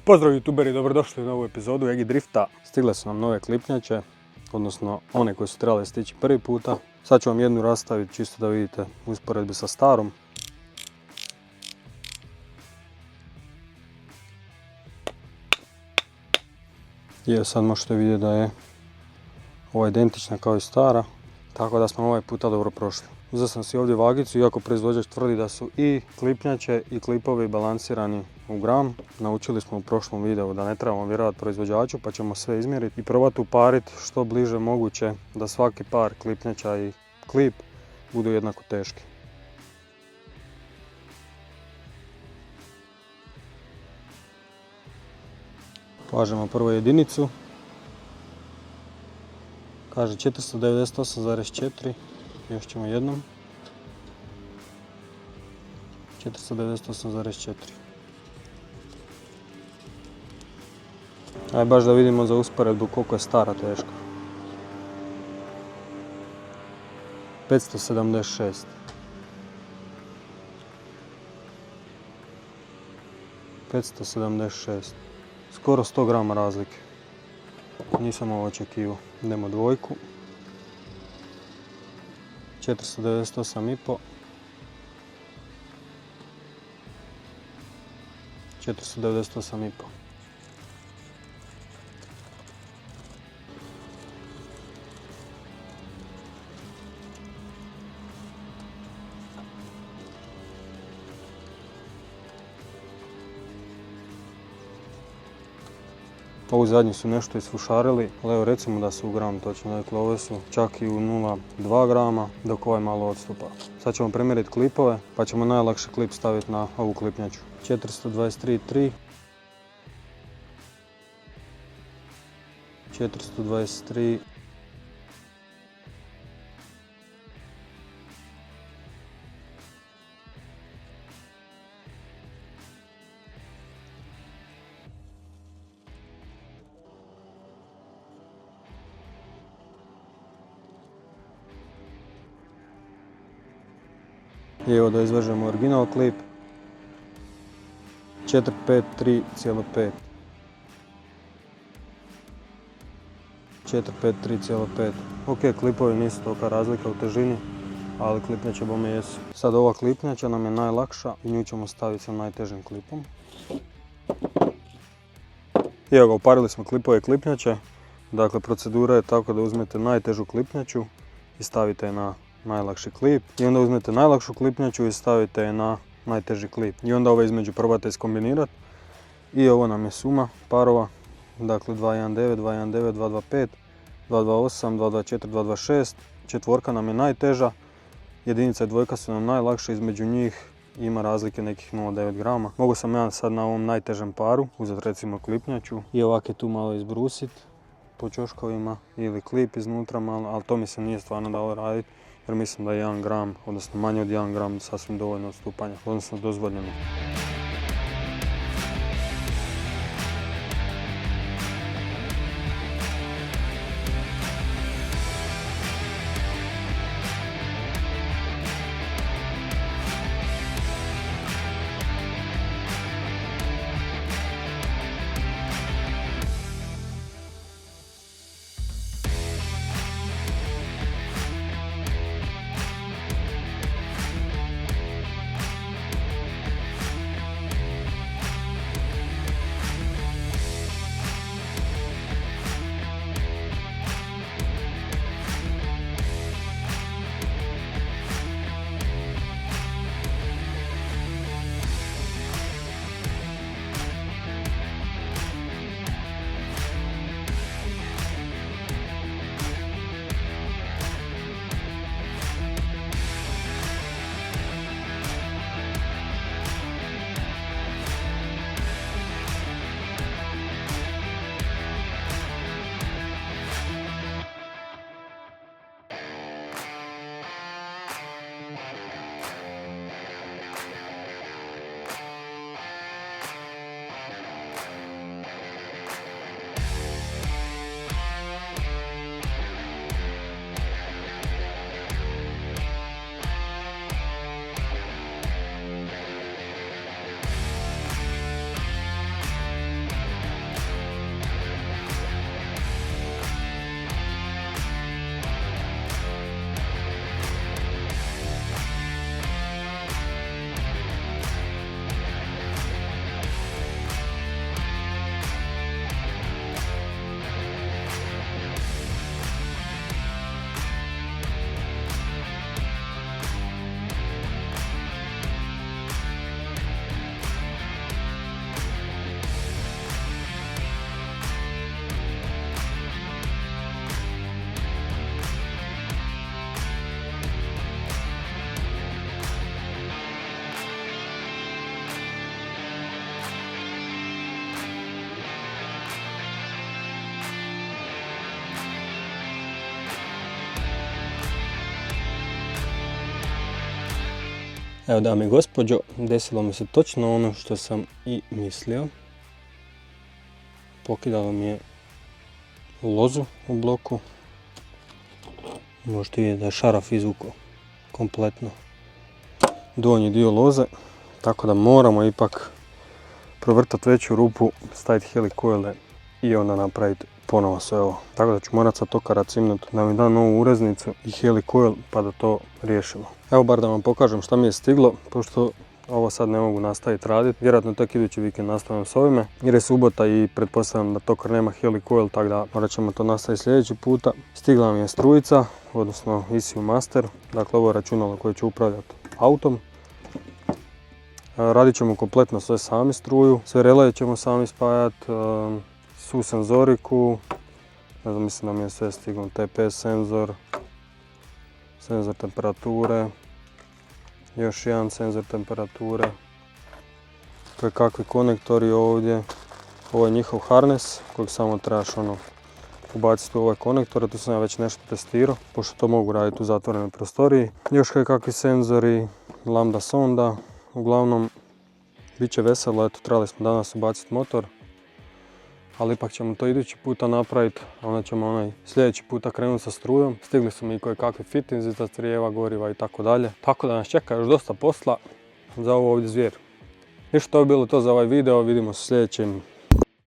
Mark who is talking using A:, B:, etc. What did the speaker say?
A: Pozdrav youtuberi, dobrodošli u novu epizodu Egi Drifta. Stigle su nam nove klipnjače, odnosno one koje su trebale stići prvi puta. Sad ću vam jednu rastaviti čisto da vidite usporedbi sa starom. Jer sad možete vidjeti da je ova identična kao i stara, tako da smo ovaj puta dobro prošli. Uzeo sam si ovdje vagicu, iako proizvođač tvrdi da su i klipnjače i klipovi balansirani u gram. Naučili smo u prošlom videu da ne trebamo vjerovati proizvođaču, pa ćemo sve izmjeriti i probati upariti što bliže moguće da svaki par klipnjača i klip budu jednako teški. Važemo prvo jedinicu. Kaže 498,4, još ćemo jednom. 498,4. Ajde baš da vidimo za usporedbu koliko je stara teška. 576. Skoro 100 grama razlike. Nisam ovo očekivao. Idemo dvojku. 498,5. 498,5. Ovu zadnju su nešto isfušarili, ali evo recimo da su u gram točno, dakle ove su čak i u 0,2 grama, dok ovaj malo odstupa. Sad ćemo premjeriti klipove, pa ćemo najlakši klip staviti na ovu klipnjaču. 423,3. 423. I evo da izvežemo original klip. 453,5. 453,5. Ok, klipovi nisu tolika razlika u težini, ali klipnjače bome jesu. Sad ova klipnjača nam je najlakša i nju ćemo staviti sa najtežim klipom. I evo ga, uparili smo klipove klipnjače. Dakle, procedura je tako da uzmete najtežu klipnjaču i stavite je na najlakši klip. I onda uzmete najlakšu klipnjaču i stavite je na najteži klip. I onda ove između probate iskombinirati. I ovo nam je suma parova. Dakle 219, 219, 225, 228, 224, 226. Četvorka nam je najteža. Jedinica i dvojka su nam najlakše, između njih ima razlike nekih 0,9 grama. Mogu sam ja sad na ovom najtežem paru uzeti recimo klipnjaču i ovak je tu malo izbrusiti po ćoškovima ili klip iznutra malo, ali to mi se nije stvarno dalo raditi. Jer mislim da je 1 gram, odnosno manje od 1 gram sasvim dovoljno odstupanja, odnosno dozvoljeno. Evo, dame i gospođo, desilo mi se točno ono što sam i mislio. Pokidalo mi je lozu u bloku. Možete vidjeti da je šaraf izvukao kompletno donji dio loze, tako da moramo ipak provrtati veću rupu, staviti helicoile i onda napraviti ponovo sve ovo. Tako da ću morat sad to karat cimnut da mi da novu ureznicu i helicoil pa da to riješimo. Evo bar da vam pokažem šta mi je stiglo, pošto ovo sad ne mogu nastaviti raditi. Vjerojatno tek idući vikend nastavljam s ovime jer je subota i pretpostavljam da tokar nema helicoil, tako da morat ćemo to nastaviti sljedeći puta. Stigla mi je strujica, odnosno ECU Master, dakle ovo je računalo koje će upravljati autom. Radit ćemo kompletno sve sami struju, sve relaje ćemo sami spajati, svu senzoriku, ne znam, mislim da mi je sve stiglo, TPS senzor, senzor temperature, još jedan senzor temperature, koje kakvi konektori ovdje, ovo je njihov harness kojeg samo trebaš ubaciti u ovaj konektor, a tu sam ja već nešto testirao, pošto to mogu raditi u zatvorenoj prostoriji. Još kakvi senzori, lambda sonda, uglavnom bit će veselo, eto trebali smo danas ubaciti motor, ali ipak ćemo to idući puta napraviti, a onda ćemo sljedeći puta krenuti sa strujom. Stigli su mi koje kakvi fitinzi za strijeva, goriva i tako dalje, tako da nas čeka još dosta posla za ovo ovdje zvijer. Ništa, to je bilo to za ovaj video, vidimo se u sljedećem